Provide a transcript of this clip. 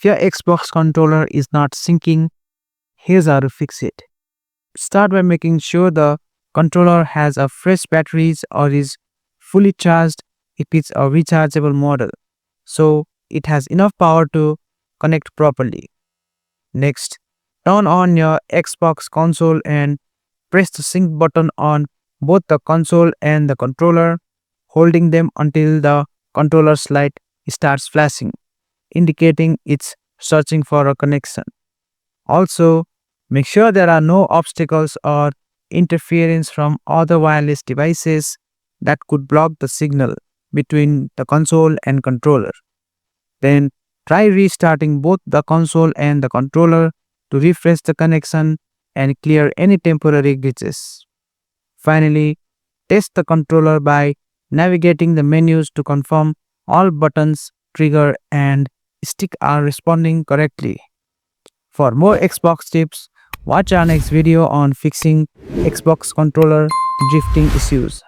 If your Xbox controller is not syncing, here's how to fix it. Start by making sure the controller has a fresh batteries or is fully charged if it's a rechargeable model, so it has enough power to connect properly. Next, turn on your Xbox console and press the sync button on both the console and the controller, holding them until the controller's light starts flashing, indicating it's searching for a connection. Also, make sure there are no obstacles or interference from other wireless devices that could block the signal between the console and controller. Then try restarting both the console and the controller to refresh the connection and clear any temporary glitches. Finally, test the controller by navigating the menus to confirm all buttons, trigger, and stick are responding correctly. For more Xbox tips, watch our next video on fixing Xbox controller drifting issues.